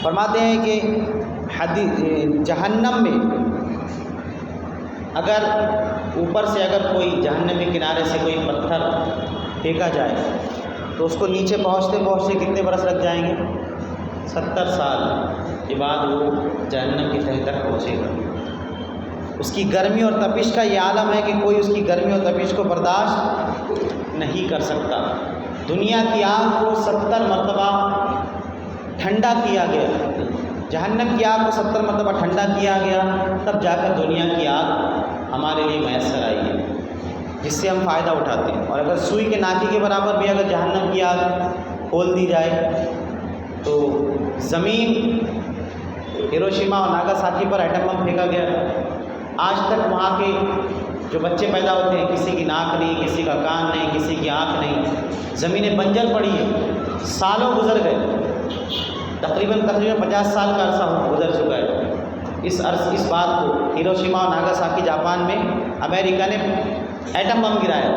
فرماتے ہیں کہ جہنم میں اگر اوپر سے کوئی جہنم کے کنارے سے کوئی پتھر پھینکا جائے تو اس کو نیچے پہنچتے پہنچتے کتنے برس لگ جائیں گے؟ 70 سال کے بعد وہ جہنم کی تہہ تک پہنچے گا۔ اس کی گرمی اور تپش کا یہ عالم ہے کہ کوئی اس کی گرمی اور تپش کو برداشت نہیں کر سکتا۔ دنیا کی آگ کو 70 مرتبہ ٹھنڈا کیا گیا، جہنم کی آگ کو 70 مرتبہ ٹھنڈا کیا گیا، تب جا کر دنیا کی آگ ہمارے لیے میسر آئی ہے، جس سے ہم فائدہ اٹھاتے ہیں۔ اور اگر سوئی کے ناکی کے برابر بھی اگر جہنم کی آگ کھول دی جائے تو زمین ہیروشیما اور ناگاساکی پر ایٹم بم پھینکا گیا، آج تک وہاں کے جو بچے پیدا ہوتے ہیں کسی کی ناک نہیں، کسی کا کان نہیں، کسی کی آنکھ نہیں، زمینیں بنجر پڑی ہیں، سالوں گزر گئے، تقریباً 50 سال کا عرصہ گزر چکا ہے۔ اس بات کو ہیروشیما اور ناگاساکی جاپان میں امریکہ نے ایٹم بم گرایا،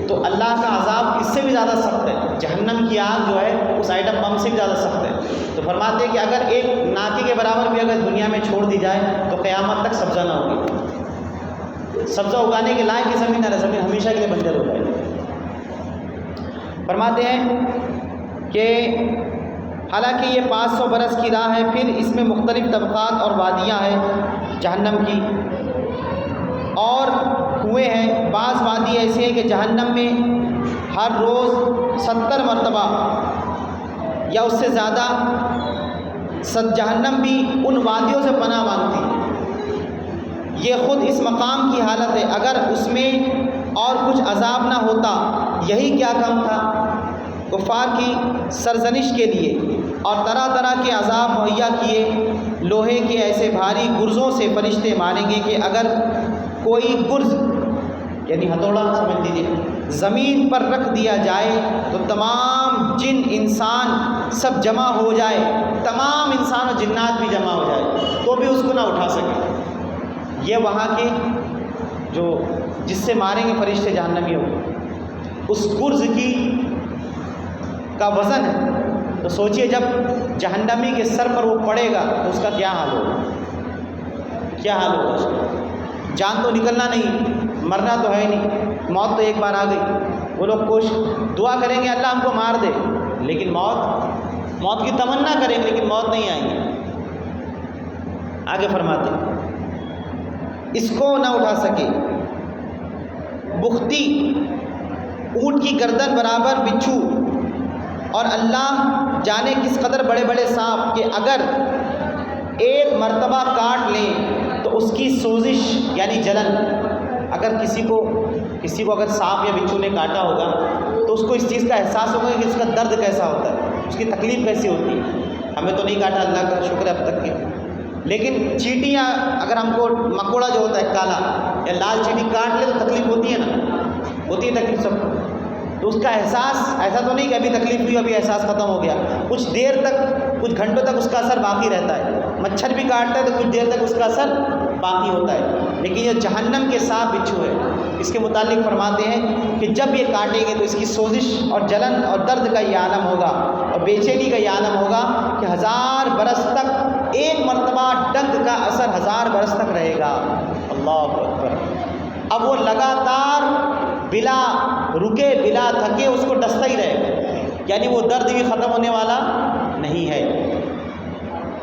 تو اللہ کا عذاب اس سے بھی زیادہ سخت ہے، جہنم کی آگ جو ہے اس ایٹم بم سے بھی زیادہ سخت ہے۔ تو فرماتے ہیں کہ اگر ایک ناکی کے برابر بھی اگر دنیا میں چھوڑ دی جائے تو قیامت تک سبزہ نہ ہوگی، سبزہ اگانے کے لائق کی زمین نہ رہے، زمین ہمیشہ کے لیے بنجر ہو جائے گی۔ فرماتے ہیں کہ حالانکہ یہ 500 برس کی راہ ہے، پھر اس میں مختلف طبقات اور وادیاں ہیں جہنم کی، اور کنویں ہیں۔ بعض وادی ایسی ہیں کہ جہنم میں ہر روز 70 مرتبہ یا اس سے زیادہ جہنم بھی ان وادیوں سے پناہ مانگتی ہے۔ یہ خود اس مقام کی حالت ہے، اگر اس میں اور کچھ عذاب نہ ہوتا یہی کیا کم تھا۔ کفار کی سرزنش کے لیے اور طرح طرح کے عذاب مہیا کیے، لوہے کے ایسے بھاری گرزوں سے فرشتے مانیں گے کہ اگر کوئی گرز یعنی ہتھوڑا سمجھ لیجیے زمین پر رکھ دیا جائے تو تمام جن انسان سب جمع ہو جائے، تمام انسان و جنات بھی جمع ہو جائے تو بھی اس کو نہ اٹھا سکے۔ یہ وہاں کے جو جس سے ماریں گے فرشتے جہنمی ہو، اس گرز کا وزن ہے، تو سوچئے جب جہنمی کے سر پر وہ پڑے گا تو اس کا کیا حال ہوگا، کیا حال ہوگا اس کا۔ جان تو نکلنا نہیں، مرنا تو ہے نہیں، موت تو ایک بار آ گئی۔ وہ لوگ دعا کریں گے اللہ ہم کو مار دے، لیکن موت کی تمنا کریں گے لیکن موت نہیں آئیں گے۔ آگے فرماتے ہیں اس کو نہ اٹھا سکے۔ بختی اونٹ کی گردن برابر بچھو، اور اللہ جانے کس قدر بڑے بڑے سانپ کہ اگر ایک مرتبہ کاٹ لیں تو اس کی سوزش یعنی جلن، اگر کسی کو اگر سانپ یا بچھو نے کاٹا ہوگا تو اس کو اس چیز کا احساس ہوگا کہ اس کا درد کیسا ہوتا ہے، اس کی تکلیف کیسی ہوتی ہے۔ ہمیں تو نہیں کاٹا، اللہ کا شکر ہے اب تک کے، لیکن چیٹیاں اگر ہم کو مکوڑا جو ہوتا ہے کالا یا لال چیٹی کاٹ لے تو تکلیف ہوتی ہے نا، ہوتی ہے تکلیف سب کو، تو اس کا احساس ایسا تو نہیں کہ ابھی تکلیف ہوئی ابھی احساس ختم ہو گیا، کچھ دیر تک کچھ گھنٹوں تک اس کا اثر باقی رہتا ہے۔ مچھر بھی کاٹتا ہے تو کچھ دیر تک اس کا اثر باقی ہوتا ہے، لیکن یہ جہنم کے سانپ بچھو ہے، اس کے متعلق فرماتے ہیں کہ جب یہ کاٹیں گے تو اس کی سوزش اور جلن اور درد کا یہ عالم ہوگا، اور بے چینی کا یہ عالم ہوگا کہ 1000 برس تک ایک مرتبہ ڈنک کا اثر 1000 برس تک رہے گا۔ اللہ اکبر۔ اب وہ لگاتار بلا رکے بلا تھکے اس کو ڈستا ہی رہے گا، یعنی وہ درد بھی ختم ہونے والا نہیں ہے۔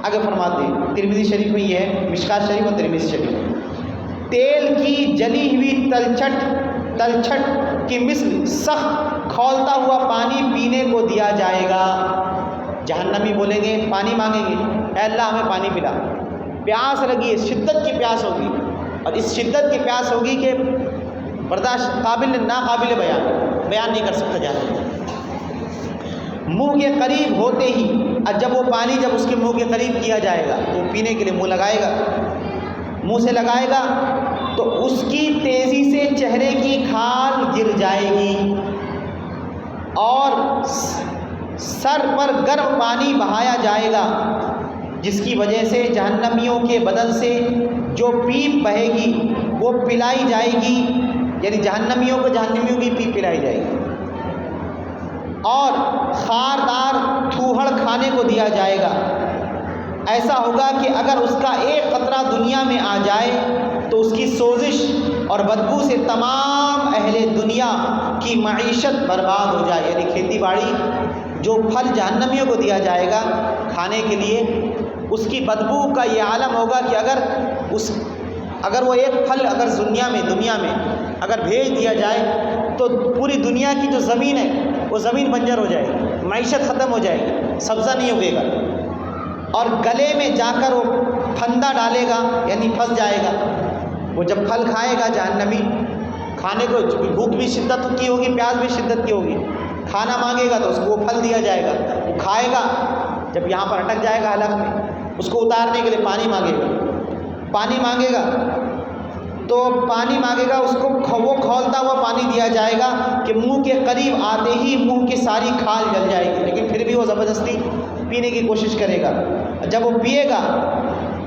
آگے فرماتے ہیں ترمذی شریف میں یہ ہے، مشکات شریف اور ترمذی شریف، تیل کی جلی ہوئی تلچھٹ کی مثل سخت کھولتا ہوا پانی پینے کو دیا جائے گا۔ جہنمی بولیں گے، پانی مانگیں گے، اے اللہ ہمیں پانی پلا، پیاس لگی ہے، شدت کی پیاس ہوگی، اور اس شدت کی پیاس ہوگی کہ برداشت ناقابل بیان نہیں کر سکتا جہنم۔ منہ کے قریب ہوتے ہی، جب وہ پانی جب اس کے منہ کے قریب کیا جائے گا تو پینے کے لیے منہ لگائے گا، منہ سے لگائے گا تو اس کی تیزی سے چہرے کی کھال گر جائے گی، اور سر پر گرم پانی بہایا جائے گا، جس کی وجہ سے جہنمیوں کے بدن سے جو پیپ بہے گی وہ پلائی جائے گی، یعنی جہنمیوں کو جہنمیوں کی پیپ پلائی جائے گی، اور خاردار ٹھوہڑ کھانے کو دیا جائے گا، ایسا ہوگا کہ اگر اس کا ایک قطرہ دنیا میں آ جائے تو اس کی سوزش اور بدبو سے تمام اہل دنیا کی معیشت برباد ہو جائے. یعنی کھیتی باڑی جو پھل جہنمیوں کو دیا جائے گا کھانے کے لیے، اس کی بدبو کا یہ عالم ہوگا کہ اگر وہ ایک پھل اگر دنیا میں اگر بھیج دیا جائے تو پوری دنیا کی جو زمین ہے وہ زمین بنجر ہو جائے گی، معیشت ختم ہو جائے گی، سبزہ نہیں اگے گا. اور گلے میں جا کر وہ پھندا ڈالے گا، یعنی پھنس جائے گا. وہ جب پھل کھائے گا جہنمی، کھانے کو بھوک بھی شدت کی ہوگی، پیاس بھی شدت کی ہوگی، کھانا مانگے گا تو اس کو وہ پھل دیا جائے گا، وہ کھائے گا. جب یہاں پر اٹک جائے گا حلق میں، اس کو اتارنے کے لیے پانی مانگے گا تو پانی مانگے گا، اس کو وہ کھولتا ہوا پانی دیا جائے گا کہ منہ کے قریب آتے ہی منہ کی ساری کھال جل جائے گی، لیکن پھر بھی وہ زبردستی پینے کی کوشش کرے گا. جب وہ پیے گا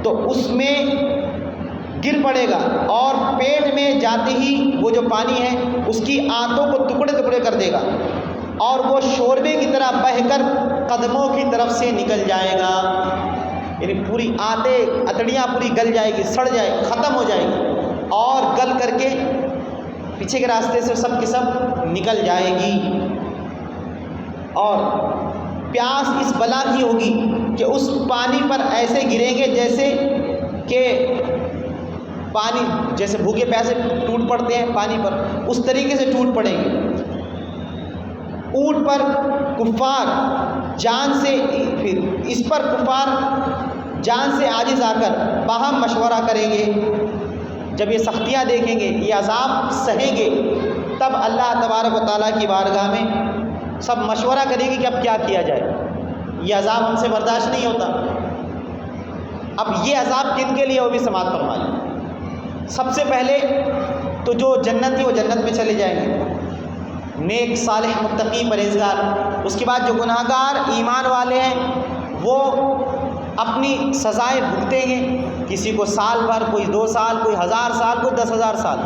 تو اس میں گر پڑے گا اور پیٹ میں جاتے ہی وہ جو پانی ہے اس کی آنتوں کو ٹکڑے ٹکڑے کر دے گا اور وہ شوربے کی طرح بہہ کر قدموں کی طرف سے نکل جائے گا. یعنی پوری اتڑیاں پوری گل جائے گی، سڑ جائے گی، ختم ہو جائے گی اور گل کر کے پیچھے کے راستے سے سب کی سب نکل جائے گی. اور پیاس اس بلا کی ہوگی کہ اس پانی پر ایسے گریں گے جیسے کہ پانی جیسے بھوکے پیاسے ٹوٹ پڑتے ہیں پانی پر، اس طریقے سے ٹوٹ پڑیں گے. اونٹ پر کفار جان سے عاجز آ کر باہم مشورہ کریں گے. جب یہ سختیاں دیکھیں گے، یہ عذاب سہیں گے، تب اللہ تبارک و تعالیٰ کی بارگاہ میں سب مشورہ کریں گے کہ اب کیا کیا جائے. یہ عذاب ہم سے برداشت نہیں ہوتا. اب یہ عذاب کن کے لیے وہ بھی سماعت فرمائیے. سب سے پہلے تو جو جنتی وہ جنت میں چلے جائیں گے، نیک صالح متقی پرہیزگار. اس کے بعد جو گناہ گار ایمان والے ہیں وہ اپنی سزائیں بھگتیں گے، کسی کو سال بھر، کوئی 2 سال، کوئی 1000 سال، کوئی 10,000 سال.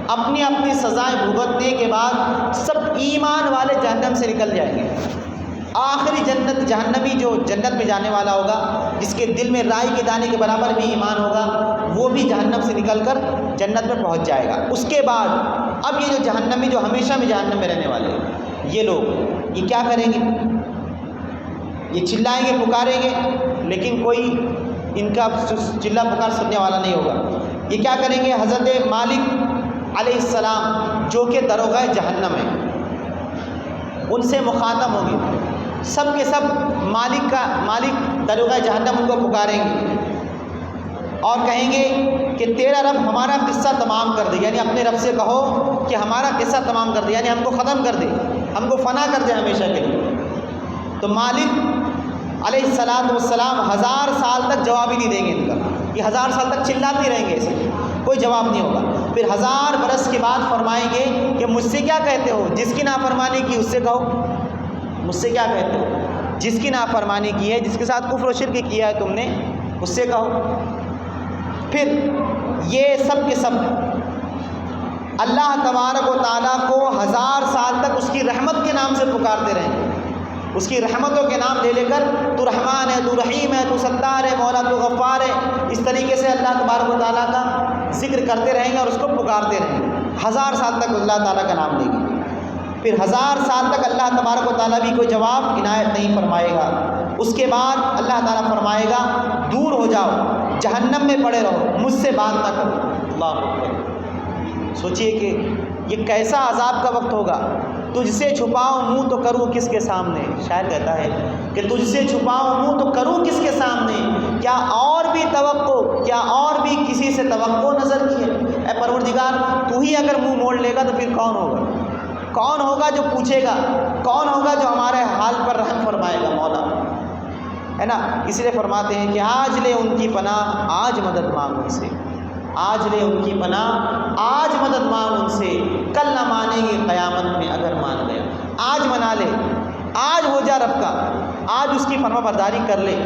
اپنی سزائیں بھگتنے کے بعد سب ایمان والے جہنم سے نکل جائیں گے. آخری جہنمی جو جنت میں جانے والا ہوگا، جس کے دل میں رائی کے دانے کے برابر بھی ایمان ہوگا، وہ بھی جہنم سے نکل کر جنت میں پہنچ جائے گا. اس کے بعد اب یہ جو جہنمی جو ہمیشہ میں جہنم میں رہنے والے ہیں، یہ لوگ یہ کیا کریں گے؟ یہ چلائیں گے، پکاریں گے، لیکن کوئی ان کا چلا پکار سننے والا نہیں ہوگا. یہ کیا کریں گے؟ حضرت مالک علیہ السلام جو کہ داروغہ جہنم ہے، ان سے مخاطب ہوں گے. سب کے سب مالک داروغہ جہنم ان کو پکاریں گے اور کہیں گے کہ تیرا رب ہمارا قصہ تمام کر دے. یعنی اپنے رب سے کہو کہ ہمارا قصہ تمام کر دے، یعنی ہم کو ختم کر دے، ہم کو فنا کر دے ہمیشہ کے لیے. تو مالک علیہ السلام 1000 سال تک جواب ہی نہیں دیں گے ان کا. یہ 1000 سال تک چلاتے رہیں گے، اسے کوئی جواب نہیں ہوگا. پھر 1000 برس کے بعد فرمائیں گے کہ مجھ سے کیا کہتے ہو؟ جس کی نافرمانی کی اس سے کہو. مجھ سے کیا کہتے ہو؟ جس کی نافرمانی کی ہے، جس کے ساتھ کفر و شرک کیا ہے تم نے، اس سے کہو. پھر یہ سب کے سب اللہ تبارک و تعالیٰ کو 1000 سال تک اس کی رحمت کے نام سے پکارتے رہیں گے. اس کی رحمتوں کے نام لے لے کر، تو رحمان ہے، تو رحیم ہے، تو ستار ہے، مولا تو غفار ہے، اس طریقے سے اللہ تبارک و تعالیٰ کا ذکر کرتے رہیں گے اور اس کو پکارتے رہیں گے. 1000 سال تک اللہ تعالیٰ کا نام لیں گے. پھر 1000 سال تک اللہ تبارک و تعالیٰ بھی کوئی جواب عنایت نہیں فرمائے گا. اس کے بعد اللہ تعالیٰ فرمائے گا دور ہو جاؤ، جہنم میں پڑے رہو، مجھ سے بات نہ کرو. اللہ اکبر. سوچئے کہ یہ کیسا عذاب کا وقت ہوگا. تجھ سے چھپاؤں منہ تو کروں کس کے سامنے. شاعر کہتا ہے کہ تجھ سے چھپاؤں منہ تو کروں کس کے سامنے. کیا اور بھی کسی سے توقع نظر کی ہے؟ اے پروردگار، تو ہی اگر منہ موڑ لے گا تو پھر کون ہوگا؟ کون ہوگا جو پوچھے گا؟ کون ہوگا جو ہمارے حال پر رحم فرمائے گا؟ مولا ہے نا. اس لیے فرماتے ہیں کہ آج لے ان کی پناہ، آج مدد مانگ ان سے. آج لے ان کی پناہ، آج مدد مانگ ان سے. کل نہ مانیں گے قیامت میں اگر مان گیا. آج منا لے، آج ہو جا رب کا، آج اس کی فرما برداری کر لے.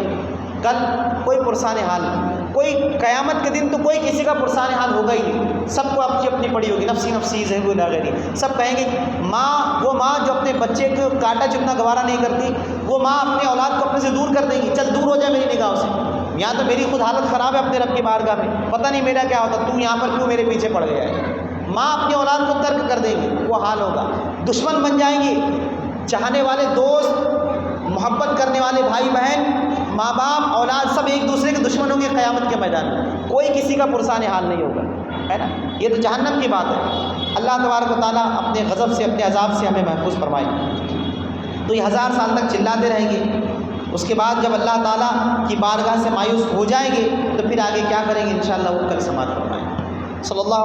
کل کوئی پرسان حال نہیں. کوئی قیامت کے دن تو کوئی کسی کا پرسان حال ہوگا ہی نہیں. سب کو اپنی اپنی پڑی ہوگی، نفسی نفسی ذہب الغیری. سب کہیں گے وہ ماں جو اپنے بچے کو کاٹا چپنا گوارا نہیں کرتی، وہ ماں اپنے اولاد کو اپنے سے دور کر دیں گی. چل دور ہو جائے میری نگاہوں سے، یہاں تو میری خود حالت خراب ہے اپنے رب کی بارگاہ میں، پتہ نہیں میرا کیا ہوتا، تو یہاں پر کیوں میرے پیچھے پڑ گیا ہے۔ ماں اپنی اولاد کو ترک کر دے گی، وہ حال ہوگا، دشمن بن جائیں گے، چاہنے والے دوست، محبت کرنے والے بھائی بہن، ماں باپ، اولاد، سب ایک دوسرے کے دشمن ہوں گے قیامت کے میدان میں، کوئی کسی کا پرسان حال نہیں ہوگا، ہے نا۔ یہ تو جہنم کی بات ہے۔ اللہ تبارک و تعالیٰ اپنے غضب سے، اپنے عذاب سے ہمیں محفوظ فرمائے۔ تو یہ 1000 سال تک چلاتے رہیں گے، اس کے بعد جب اللہ تعالیٰ کی بارگاہ سے مایوس ہو جائیں گے تو پھر آگے کیا کریں گے انشاءاللہ وہ کل سماعت فرمائیں۔ صلی اللہ